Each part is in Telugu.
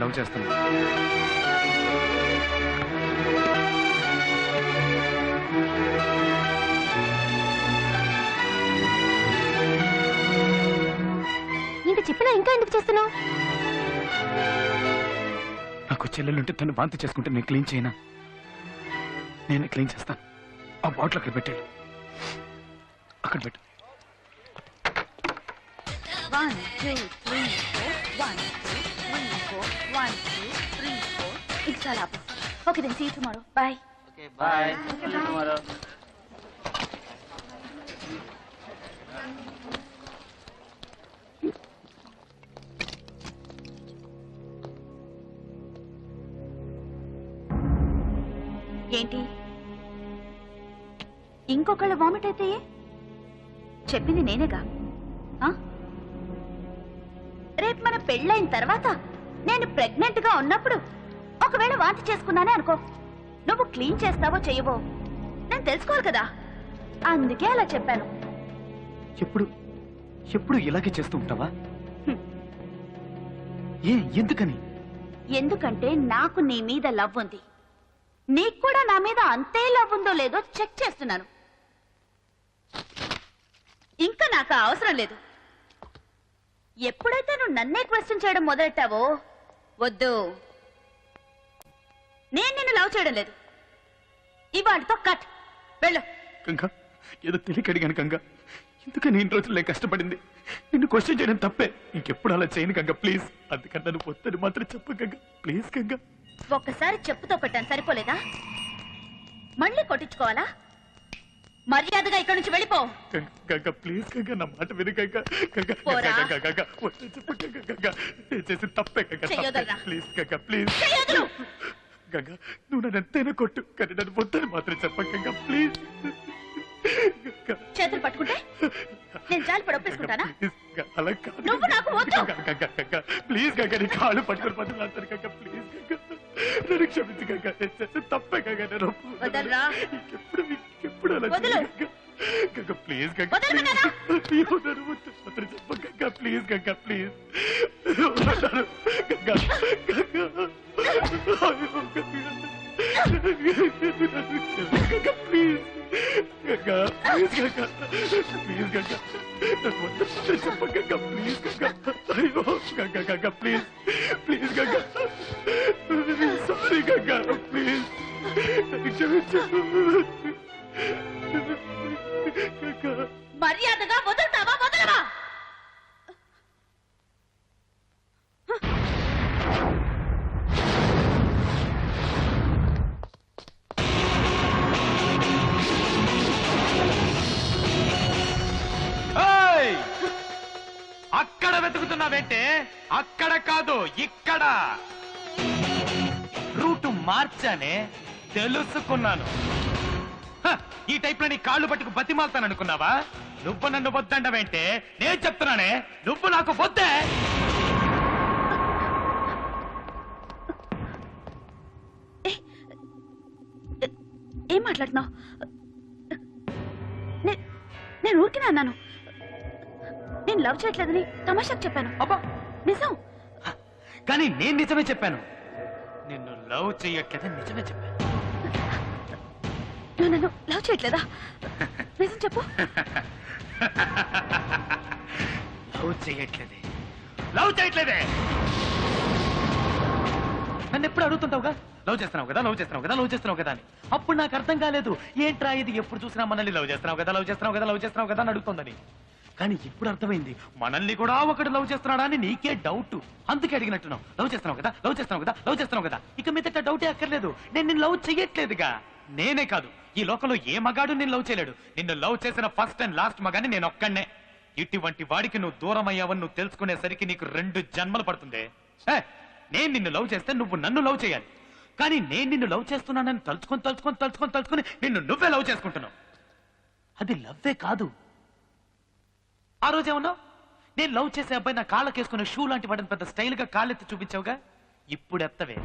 లవ్ చేస్తున్నా. ఇంక చెప్పినా ఇంకా ఎందుకు చేస్తున్నావు? నాకు చెల్లెలుంటే తను వాంతి చేసుకుంటే నేను క్లీన్ చేయనా? నేనే క్లీన్ చేస్తాను. ఆ బాటిల్ అక్కడ పెట్టాడు, అక్కడ పెట్టు. 1 2 3 4 1 2 3 4 1 2 3 4 ఇంకా చాలా. Okay then see you tomorrow. Bye. Okay bye. See you tomorrow. ఏంటి ఇంకొకళ్ళ వామిట్ అయితే చెప్పింది నేనేగా. రేపు మన పెళ్ళైన తర్వాత నేను ప్రెగ్నెంట్ గా ఉన్నప్పుడు ఒకవేళ వాంతి చేసుకున్నానే అనుకో, నువ్వు క్లీన్ చేస్తావో చెయ్యవో నేను తెలుసుకోవాలి కదా, అందుకే అలా చెప్పాను. ఎప్పుడు ఎప్పుడు ఇలాగే చేస్తూ ఉంటావా? ఎందుకని? ఎందుకంటే నాకు నీ మీద లవ్ ఉంది, నీకు కూడా నా మీద అంతే లవ్ ఉందో లేదో చెక్ చేస్తున్నాను. ఇంకా నాకు అవసరం లేదు. ఎప్పుడైతే నువ్వు నన్నే క్వశ్చన్ చేయడం మొదలెట్టావో, వద్దు, నేను నిన్ను లవ్ చేయడం లేదు. ఇవాళతో కట్. వెళ్ళు. గంగా, ఏదో తెలియక అడిగాను గంగా. ఎందుకని ఇన్ని రోజులు నేను కష్టపడింది? నిన్ను క్వశ్చన్ చేయడం తప్పే. ఇంకెప్పుడు అలా చేయను గంగా, ప్లీజ్. అందుకని నన్ను వద్దని మాత్రం చెప్పు గంగా, ప్లీజ్ గంగా. ఒక్కసారి చెప్పుతో కొట్టాను, సరిపోలేదా? మళ్ళీ కొట్టించుకోవాలా? మర్యాదగా ఇక్కడి నుంచి వెళ్ళిపో. గంగా ప్లీజ్ గంగా, నా మాట విను గంగా. గంగా పోరా. గంగా గంగా వద్దని చెప్పు గంగా. గంగా నేను చేసిన తప్పే గంగా, చెయ్యొద్దన్నా. Please Ganga, please. చెయ్యొద్దు. గంగా నువ్వు నన్ను ఎంతైనా కొట్టు, కానీ నన్ను వద్దని మాత్రం చెప్ప గంగా, ప్లీజ్. చేతులు పట్టుకుంటే నేను జాలిపడి ఒప్పేసుకుంటానా? అలా కాదు నువ్వు నాకు వద్దు. గంగా ప్లీజ్ గంగా, నీ కాళ్ళు పట్టుకుని పట్టుకుంటాను గంగా, ప్లీజ్ గంగా. నన్ను క్షమించు గంగా, నేను చేసిన తప్పే గంగా. నేను వదలరా. ఇంకెప్పుడు అలా వదలు. గంగా ప్లీజ్ గంగా, వదలమన్నానా? అయ్యో నన్ను వద్దు మాత్రం చెప్ప గంగా, ప్లీజ్ గంగా, ప్లీజ్. గంగా గంగా, అయ్యో Ganga please. Ganga please Ganga, please Ganga, నన్ను వద్దు చెప్ప గంగా, ప్లీజ్ గంగా. అయ్యో Ganga Ganga please, please Ganga. Sorry Ganga, please నన్ను క్షమించు గంగా. మర్యాదగా వదులుతావా వదలవా? అక్కడ వెతుకుతున్నావేంటే? అక్కడ కాదు, ఇక్కడ. రూటు మార్చానే, తెలుసుకున్నాను. ఈ టైప్ లో నీ కాళ్ళు పట్టుకు బతిమాలతాననుకున్నావా? నువ్వు నన్ను వద్దండవేంటే? నేను చెప్తున్నానే, నువ్వు నాకు వద్దే. ఏం మాట్లాడుతున్నావు? నేను ఊరికినే అన్నాను, నేను లవ్ చేయట్లేదని తమాషాకు చెప్పాను. అబ్బా నిజం. కానీ నేను నిజమే చెప్పాను. నిన్ను లవ్ చెయ్యట్లేదని నిజమే చెప్పాను. నువ్వు నన్ను లవ్ చేయట్లేదా? నిజం చెప్పు. లవ్ చేయట్లేదే, లవ్ చేయట్లేదే. నన్ను ఎప్పుడు అడుగుతుంటావుగా, లవ్ చేస్తున్నావు కదా, లవ్ చేస్తున్నావు కదా, లవ్ చేస్తున్నావు కదా అని. అప్పుడు నాకు అర్థం కాలేదు, ఏంట్రా ఇది ఎప్పుడు చూసినా మనల్ని లవ్ చేస్తున్నావు కదా, లవ్ చేస్తున్నావు కదా, లవ్ చేస్తున్నావు కదా అని అడుగుతుందని. కానీ ఇప్పుడు అర్థమైంది, మనల్ని కూడా ఒకటి లవ్ చేస్తున్నాడా అని నీకే డౌట్. అందుకే అడిగినట్టున్నావు. లవ్ చేస్తున్నావు కదా, లవ్ చేస్తున్నావు కదా, లవ్ చేస్తున్నావు కదా. ఇక మీదట డౌటే అక్కర్లేదు, నేను నిన్ను లవ్ చెయ్యట్లేదుగా. నేనే కాదు, ఈ లోకంలో ఏ మగాడు నిన్ను లవ్ చేయలేడు. నిన్ను లవ్ చేసిన ఫస్ట్ అండ్ లాస్ట్ మగాని నేను ఒక్కనే. ఇటువంటి వాడికి నువ్వు దూరం అయ్యావని నువ్వు తెలుసుకునేసరికి నీకు 2 జన్మలు పడుతుంది. నేను నిన్ను లవ్ చేస్తే నువ్వు నన్ను లవ్ చేయాలి. కానీ నేను నిన్ను లవ్ చేస్తున్నానని తలుచుకొని తలుచుకొని తలుచుకొని తలుచుకొని నిన్ను నువ్వే లవ్ చేసుకుంటున్నావు. అది లవ్వే కాదు. ఆ రోజేమన్నావు, నేను లవ్ చేసే అబ్బాయి నా కాళ్ళకేసుకునే షూ లాంటి వాడిని పెద్ద స్టైల్ గా కాళ్ళెత్తి చూపించావుగా. ఇప్పుడు ఎత్తవే,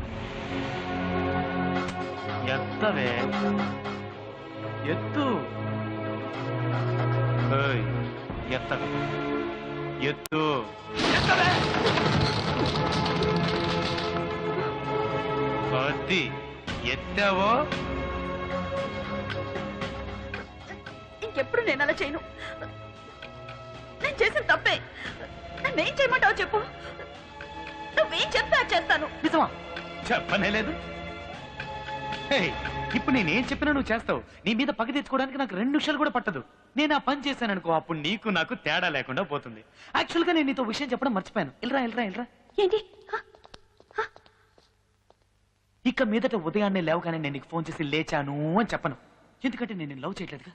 ఎత్తవే, ఎత్తు. ఎత్తవే, ఎత్తు, ఎత్తవే. అది ఎత్తావో ఇంకెప్పుడు నేను అలా చేయను. నేను చేసిన తప్పే. నన్నేం చేయమంటావు చెప్పు. నువ్వేం చెప్తా చేస్తాను. నిజమా? చెప్పనే లేదు. ఇప్పుడు నేనేం చెప్పినా నువ్వు చేస్తావు. నీ మీద పగ తెచ్చుకోవడానికి నాకు 2 నిమిషాలు కూడా పట్టదు. నేను ఆ పని చేశాననుకో, అప్పుడు నీకు నాకు తేడా లేకుండా పోతుంది. యాక్చువల్ గా నేను నీతో విషయం చెప్పడం మర్చిపోయాను. ఇల్రా. ఏంటి? ఇక మీదట ఉదయాన్నే లేవగానే నేను నీకు ఫోన్ చేసి లేచాను అని చెప్పను. ఎందుకంటే నేను లవ్ చేయట్లేదుగా.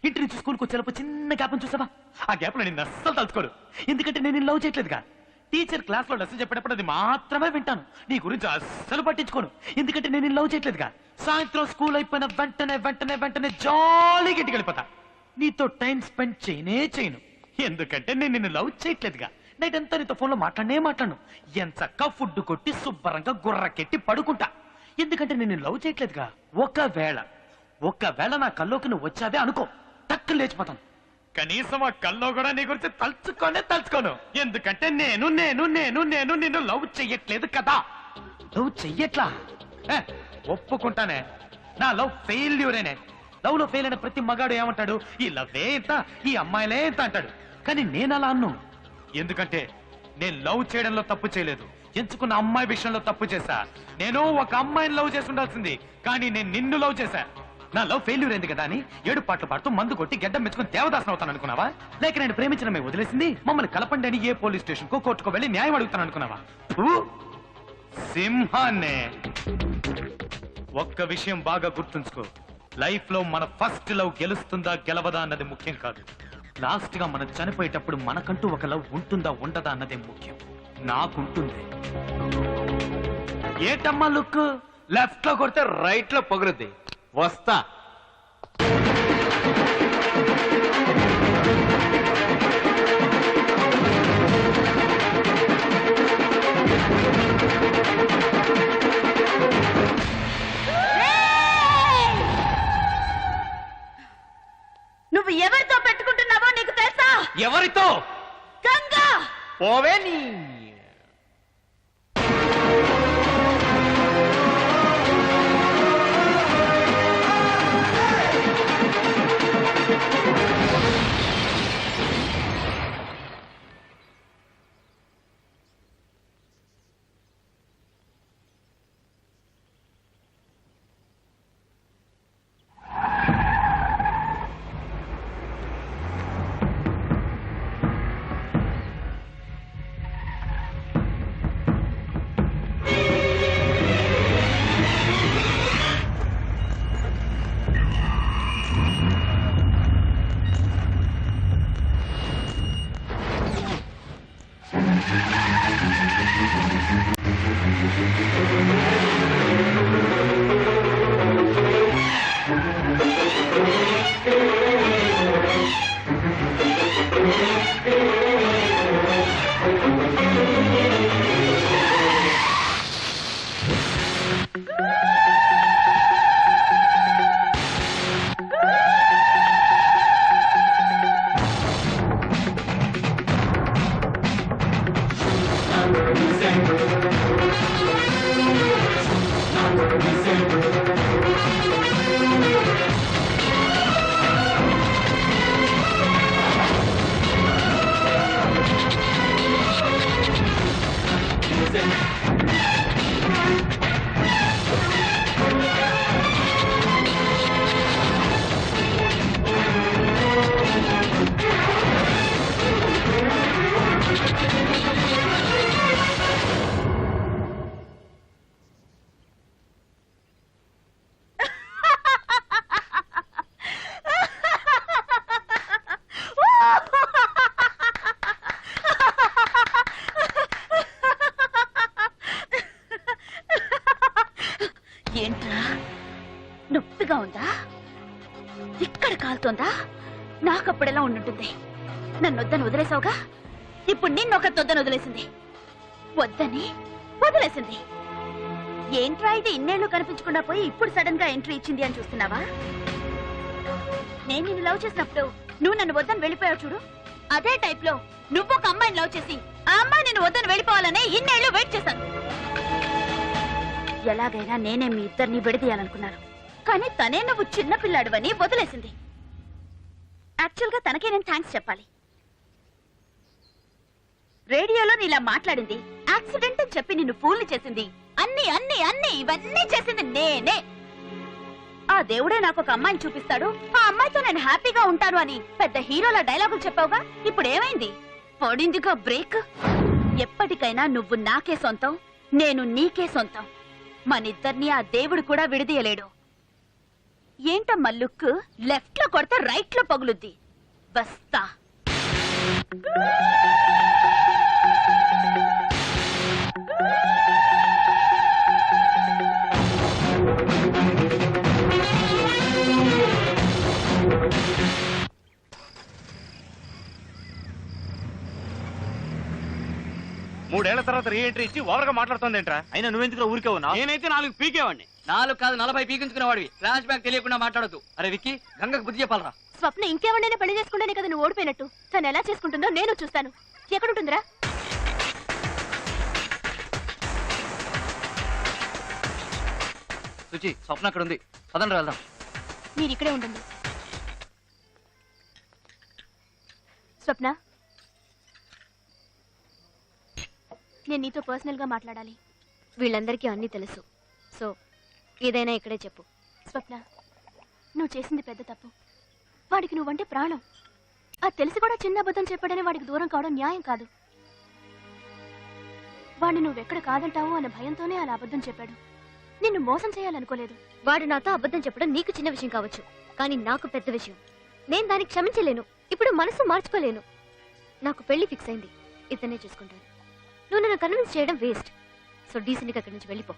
ఇంటి నుంచి స్కూల్కి వచ్చేలోపు చిన్న గ్యాప్ చూసావా? ఆ గ్యాప్ లో నేను అస్సలు తలుచుకోడు. ఎందుకంటే నేను లవ్ చేయట్లేదుగా. టీచర్ క్లాస్ లో లెసన్ చెప్పేటప్పుడు అది మాత్రమే వింటాను. నీ గురించి అస్సలు పట్టించుకోను. ఎందుకంటే నేను లవ్ చేయట్లేదుగా. సాయంత్రం స్కూల్ అయిపోయిన వెంటనే జాలీగా ఇంటికి వెళ్ళిపోతా. నీతో టైం స్పెండ్ చేయను. ఎందుకంటే నేను నిన్ను లవ్ చేయట్లేదుగా. నైట్ అంతా నీతో ఫోన్ లో మాట్లాడను. ఎంచక్క ఫుడ్ కొట్టి శుభ్రంగా గుర్రకెట్టి పడుకుంటా. ఎందుకంటే నేను లవ్ చేయట్లేదుగా. ఒకవేళ నా కల్లోకి నువ్వు వచ్చావే అనుకో, టక్కున లేచిపోతాను. కనీసం ఆ కల్లో కూడా నీ గురించి తలుచుకోను. ఎందుకంటే నేను నిన్ను లవ్ చెయ్యట్లేదు కదా. లవ్ చెయ్యట్లా? ఒప్పుకుంటానే, నా లవ్ ఫెయిల్యూరేనే. లవ్ లో ఫెయిల్ అయిన ప్రతి మగాడు ఏమంటాడు? ఈ లవ్వే ఇంత, ఈ అమ్మాయిలే ఇంత అంటాడు. కానీ నేను అలా అన్ను. ఎందుకంటే నేను లవ్ చేయడంలో తప్పు చేయలేదు. ఎంచుకున్న అమ్మాయి విషయంలో తప్పు చేశా. నేను ఒక అమ్మాయిని లవ్ చేసి ఉండాల్సింది, కానీ నేను నిన్ను లవ్ చేశా. నా లవ్ ఫెయిల్యూర్ అయింది కదా అని 7 పాటలు పాడుతూ మందు కొట్టి గడ్డం మెచ్చుకుని దేవదాసన అవుతాను అనుకున్నావా? లేక నేను ప్రేమించడమే వదిలేసింది మమ్మల్ని కలపండి అని ఏ పోలీస్ స్టేషన్ కో కోర్టుకో వెళ్ళి న్యాయం అడుగుతాను అనుకున్నావా? సింహాన్నే. ఒక్క విషయం బాగా గుర్తుంచుకో, లైఫ్ లో మన ఫస్ట్ లవ్ గెలుస్తుందా గెలవదా అన్నది ముఖ్యం కాదు. లాస్ట్ గా మనం చనిపోయేటప్పుడు మనకంటూ ఒక లవ్ ఉంటుందా ఉండదా అన్నదే ముఖ్యం. నాకుంటుంది. ఏటమ్మా లుక్? లెఫ్ట్ లో కొడితే రైట్ లో పొగురుద్ది. వస్తా. నువ్వు ఎవరితో పెట్టుకుంటున్నావో నీకు తెలుసా? ఎవరితో? గంగా. పోవే నీ. ఏంట్రా, నొప్పిగా ఉందా? ఇక్కడ కాలుతోందా? నాకప్పుడెలా ఉండుంటుంది? నన్ను వద్దని వదిలేసావుగా, ఇప్పుడు నిన్నొకటి వద్దని వదిలేసింది. వద్దని వదిలేసింది. ఏంట్రా ఇది, ఇన్నేళ్లు కనిపించకుండా పోయి ఇప్పుడు సడన్ గా ఎంట్రీ ఇచ్చింది అని చూస్తున్నావా? నేను నిన్ను లవ్ చేసినప్పుడు నువ్వు నన్ను వద్దని వెళ్ళిపోయావు చూడు, అదే టైప్ లో నువ్వు ఒక అమ్మాయిని లవ్ చేసి ఆ అమ్మాయి నిన్ను వద్దని వెళ్ళిపోవాలనే ఇన్నేళ్లు వెయిట్ చేశాను. ఎలాగైనా నేనే మీ ఇద్దరిని విడదీయాలనుకున్నాను, కానీ తనే నువ్వు చిన్న పిల్లాడివని వదిలేసింది. యాక్చువల్గా తనకే నేను థ్యాంక్స్ చెప్పాలి. రేడియోలో నీలా మాట్లాడింది, యాక్సిడెంట్ అని చెప్పి నిన్ను ఫూల్ని చేసింది, అన్ని అన్ని అన్ని ఇవన్నీ చేసింది నేనే. ఆ దేవుడే నాకు ఒక అమ్మాయిని చూపిస్తాడు, ఆ అమ్మాయితో నేను హ్యాపీగా ఉంటాను అని పెద్ద హీరోల డైలాగులు చెప్పావుగా. ఇప్పుడు ఏమైంది? పడిందిగా బ్రేక్. ఎప్పటికైనా నువ్వు నాకే సొంతం, నేను నీకే సొంతం. మనిద్దరిని ఆ దేవుడు కూడా విడదీయలేడు. ఏంటమ్మా లుక్? లెఫ్ట్ లో కొడితే రైట్ లో పగులుద్ది. వస్తా. మూడేళ్ల తర్వాత రీ ఎంట్రీ ఇచ్చి ఓవర్గా మాట్లాడుతుంది ఏంట్రా? అయినా నువ్వెందుకు ఊరికే ఉన్నావు? నేనైతే 4 పీకేవాడిని. 4 కాదు 40 పీకించుకునేవాడివి. ఫ్లాష్ బ్యాక్ తెలియకుండా మాట్లాడద్దు. అరే విక్కీ, గంగకు బుద్ధి చెప్పాలరా. స్వప్న ఇంకెవరైనా పెళ్లి చేసుకుంటేనే కదా నువ్వు ఓడిపోయినట్టు. తను ఎలా చేసుకుంటుందో నేను చూస్తాను. ఎక్కడుంటుందిరా? సుచి, స్వప్న అక్కడ ఉంది. పదండి వెళ్దాం. మీరు ఇక్కడే ఉండండి. స్వప్న, నేను నీతో పర్సనల్ గా మాట్లాడాలి. వీళ్ళందరికీ అన్నీ తెలుసు, సో ఏదైనా ఇక్కడే చెప్పు. స్వప్న, నువ్వు చేసింది పెద్ద తప్పు. వాడికి నువ్వంటే ప్రాణం. అది తెలిసి కూడా చిన్న అబద్ధం చెప్పాడని వాడికి దూరం కావడం న్యాయం కాదు. వాడిని నువ్వెక్కడ కాదంటావు అన్న భయంతోనే అలా అబద్ధం చెప్పాడు. నిన్ను మోసం చేయాలనుకోలేదు. వాడు నాతో అబద్ధం చెప్పడం నీకు చిన్న విషయం కావచ్చు, కానీ నాకు పెద్ద విషయం. నేను దానికి క్షమించలేను. ఇప్పుడు మనసు మార్చుకోలేను. నాకు పెళ్లి ఫిక్స్ అయింది. ఇతనే చూసుకుంటాను. నువ్వు నన్ను కన్విన్స్ చేయడం వేస్ట్. సో డీసెంట్గా అక్కడి నుంచి వెళ్ళిపో.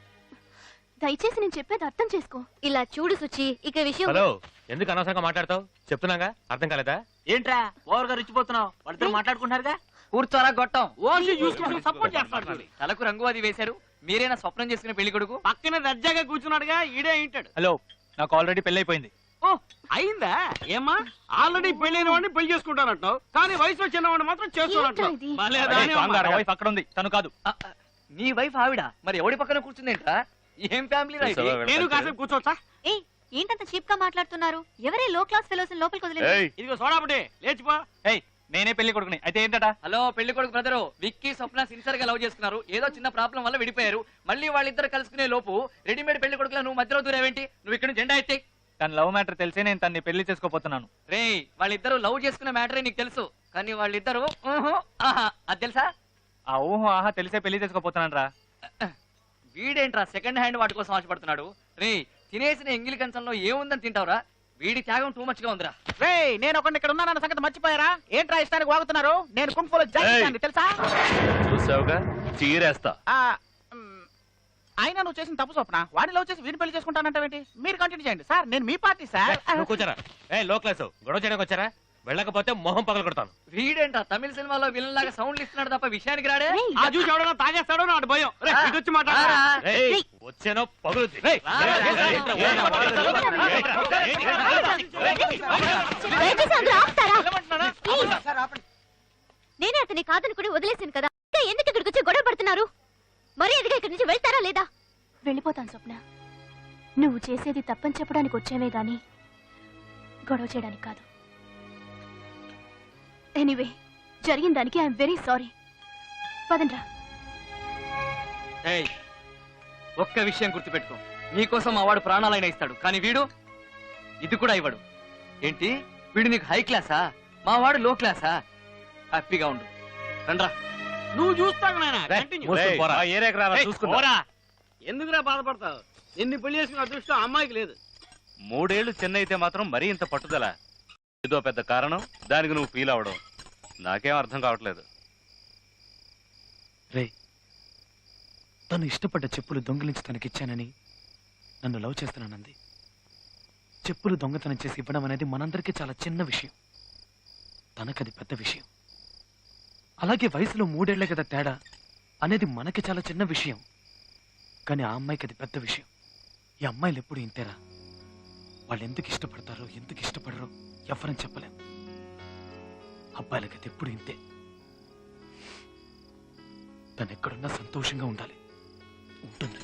దయచేసి నేను చెప్పేది అర్థం చేసుకో. ఇలా చూడు సుచి, ఇక విషయం. హలో, ఎందుకు అనవసరంగా మాట్లాడతావు? చెప్తున్నాగా, అర్థం కాలేదా? ఏంట్రా ఓవర్ గా రిచ్చిపోతున్నావు? వాళ్ళిద్దరు మాట్లాడుకుంటున్నారుగా. కూర్చోరా గొట్టం. ఓన్లీ చూసుకుంటూ సపోర్ట్ చేస్తాడు. తలకు రంగు అది వేశారు. మీరేనా స్వప్నం చేసుకునే పెళ్లి కొడుకు? పక్కన దర్జాగా కూర్చున్నాడుగా, ఈడే ఏంటాడు. హలో, నాకు ఆల్రెడీ పెళ్లి అయిపోయింది. ఓ అయిందా? ఏమ్మా, ఆల్రెడీ పెళ్ళైన వాడిని పెళ్లి చేసుకుంటానంటావు, కానీ వయసులో చిన్నవాడిని మాత్రం చేసుకోనంటావు. ఏంట్రా ఇది? భలేదానే అమ్మా. వైఫ్ అక్కడ ఉంది, తను కాదు. నీ వైఫ్ ఆవిడ మరి ఎవడి పక్కన కూర్చుందేంట్రా? ఏం ఫ్యామిలీ రా ఇది? నేను కాసేపు కూర్చోవచ్చా? ఏయ్, ఏంటంత చీప్ గా మాట్లాడుతున్నారు? ఎవరే లో క్లాస్ ఫెలోస్ లోపలికి వదిలేదు? ఇదిగో సోడాపటి లేచిపో. ఏయ్, నేనే పెళ్లి కొడుకుని. అయితే ఏంటట? హలో పెళ్లి కొడుకు బ్రదరు, విక్కీ స్వప్న సిన్సియర్ గా లవ్ చేసుకున్నారు. ఏదో చిన్న ప్రాబ్లం వల్ల విడిపోయారు. మళ్ళీ వాళ్ళిద్దరు కలుసుకునే లోపు రెడీమేడ్ పెళ్లి కొడుకులా నువ్వు మధ్యలో దూరేవేంటి? నువ్వు ఇక్కడ జెండా ఎత్తి. తన లవ్ మ్యాటర్ తెలిసే నేను తన్ని పెళ్లి చేసుకోపోతున్నాను. రే, వాళ్ళిద్దరు లవ్ చేసుకున్న మ్యాటరే నీకు తెలుసు, కానీ వాళ్ళిద్దరు ఆహా అది తెలుసా? ఆ ఊహో ఆహా తెలిసే పెళ్లి చేసుకోపోతున్నాను రా. వీడేంట్రా సెకండ్ హ్యాండ్ వాటి కోసం ఆశపడుతున్నాడు? రే, తినేసిన ఎంగిలి కంచంలో ఏముందని తింటావురా? వీడి త్యాగం టూ మచ్ గా ఉందిరా. నేను ఒకటి ఇక్కడ ఉన్నానన్న సంగతి మర్చిపోయారా? ఏంట్రా ఇష్టానికి వాగుతున్నారు? నేను కుంఫులో జాయింట్ తెలుసా? చూసావుగా, చీరేస్తా. అయినా నువ్వు చేసిన తప్పు స్వప్న. వాడిని లవ్ చేసి వీడిని పెళ్లి చేసుకుంటానంటావేంటి? మీరు కంటిన్యూ చేయండి సార్, నేను మీ పార్టీ సార్. నువ్వు కూర్చోరా. ఏ లో క్లాస్, గొడవ చేయడానికి వచ్చారా? వెళ్ళకపోతే మొహం పగల కొడతాను. వీడేంట్రా తమిళ సినిమాలో విలన్ లాగా సౌండ్లు ఇస్తున్నాడు తప్ప విషయానికి రాడే. ఆ చూసి ఎవడన్నా తాగేస్తాడో నాడు భయం. రే, ఇదొచ్చి మాట్లాడరా. ఏయ్, వచ్చానో పగులుద్ది. దయచేసి అందరూ ఆపుతారా? ప్లీజ్. నేనే అతన్ని కాదనుకుని వదిలేసాను కదా, ఇంకా ఎందుకు ఇక్కడికి వచ్చి గొడవ పడుతున్నారు? మరీ ఎదిగా ఇక్కడి నుంచి వెళ్తారా లేదా? వెళ్ళిపోతాను స్వప్న. నువ్వు చేసేది తప్పని చెప్పడానికి వచ్చేవే గాని గొడవ చేయడానికి కాదు. ఎనీవే, జరిగిన దానికి ఐఎమ్ వెరీ సారీ. పదండ్రా. ఏయ్, ఒక్క విషయం గుర్తుపెట్టుకో, నీకోసం మా వాడు ప్రాణాలైనా ఇస్తాడు, కానీ వీడు ఇది కూడా ఇవ్వడు. ఏంటి, వీడు నీకు హై క్లాసా? మా వాడు లో క్లాసా? హ్యాపీగా ఉండు. రండ్రా. నువ్వు చూస్తావు నాయనా. కంటిన్యూ. చూసుకున్నా. ఎందుకురా బాధపడతావు? నిన్ను పెళ్లి చేసుకున్న అదృష్టం అమ్మాయికి లేదు. 3 ఏళ్లు చెన్నై అయితే మాత్రం మరీ ఇంత పట్టుదల. ఏదో పెద్ద కారణం, దానికి నువ్వు ఫీల్ అవడం నాకేం అర్థం కావట్లేదు. రే, తను ఇష్టపడ్డ చెప్పులు దొంగిలించి తనకిచ్చానని నన్ను లవ్ చేస్తున్నానంది. చెప్పులు దొంగతనం చేసి ఇవ్వడం అనేది మనందరికీ చాలా చిన్న విషయం, తనకది పెద్ద విషయం. అలాగే వయసులో 3 ఏళ్లే కదా తేడా అనేది మనకి చాలా చిన్న విషయం, కానీ ఆ అమ్మాయికి అది పెద్ద విషయం. ఈ అమ్మాయిలు ఎప్పుడు ఇంతేరా. వాళ్ళు ఎందుకు ఇష్టపడతారో ఎందుకు ఇష్టపడరో ఎవరని చెప్పలేం. అబ్బాయిలకి అది ఎప్పుడు ఇంతే. తను ఎక్కడున్నా సంతోషంగా ఉండాలి. ఉంటుంది.